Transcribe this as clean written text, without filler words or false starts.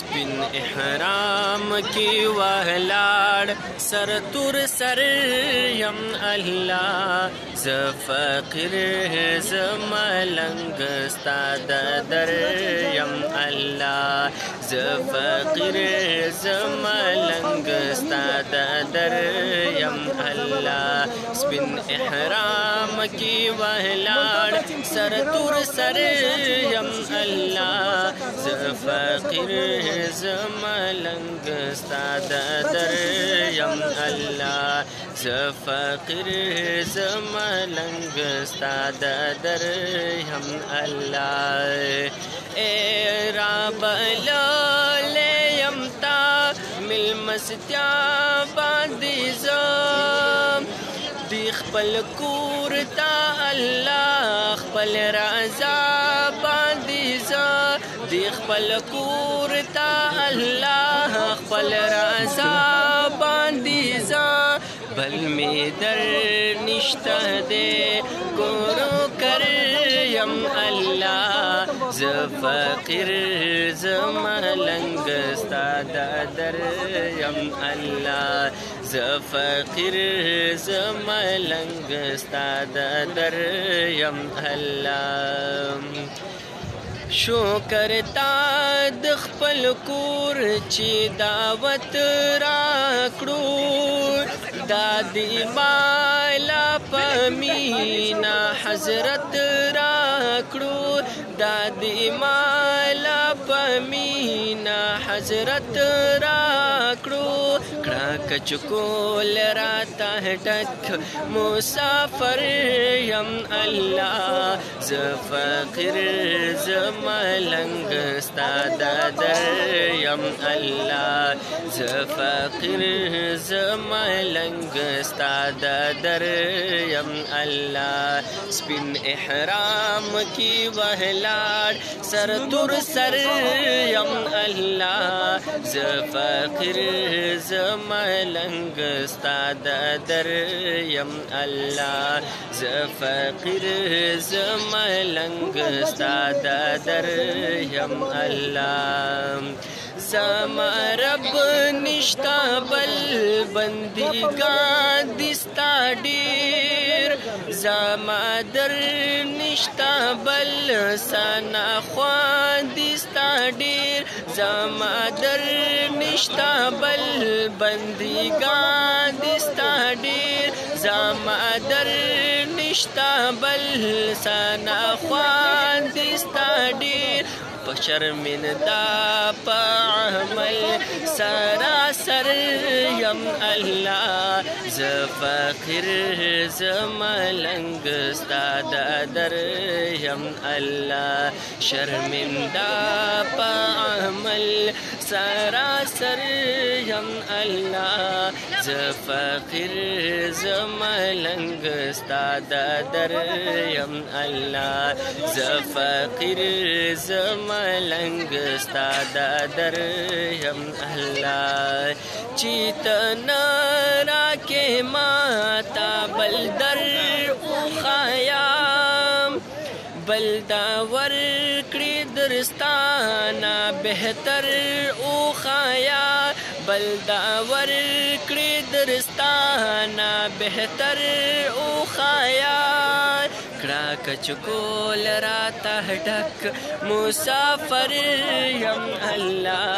سپین احرام کی وهلاړ سر تور سر یم الله ز فقیر ز ملنګ ستا د در یم الله ز فقیر ز ملنګ ستا د در یم الله سپین احرام کی وهلاړ سر تور سر یم الله ز فقیر ز ملنګ ستا د در یم الله ز فقیر ز ملنګ ستا د در یم الله اے رب یم تا مل مستیا باندې زم دی خپل کور تا الله خپل رضا باندې زم دی خپل کور تا الله خپل رضا باندې زم بل می در نشته دے کورو کر یم الله ز فقیر ز ملنګ ستا د در یم الله ز فقیر ز ملنګ ستا د در یم الله شکر تا د خپل کور چې دعوت راکړو دادی مالا پمینا حضرت راکړو دادی مالا پمینا حضرت راکړو کړه کچکول راته ډک مسافر یم الله ز فقیر ز ملنګ ستا د در یم الله ز فقیر ز ملنګ ستا د در یم الله سپین احرام کی وهلاړ سر تور سر یم الله ز فقیر ز ملنګ ستا د در یم الله ز فقیر ز ملنګ ستا د در یم الله زما رب نشتا بل بندگان دستا ډیر زما در نشتا بل سنا خوان دستا ډیر زما در نشتا بل بندگان دستا ډیر زما در نشتا بل سنا خوان دستا ډیر شرمندا په عمل سراسر یم الله ز فقیر ز ملنګ ستا د در یم الله شرمندا په عمل سراسر یم الله ز فقیر ز ملنګ ستا د در یم الله ز فقیر ز ملنګ ستا د در یم الله چې ته راکې ماته بل در وښایم بل دا ورکړي درستانه بهتر وښایا بل دا ورکړي درستانه بهتر وښایا کړه کچکول راته ډک مسافر یم الله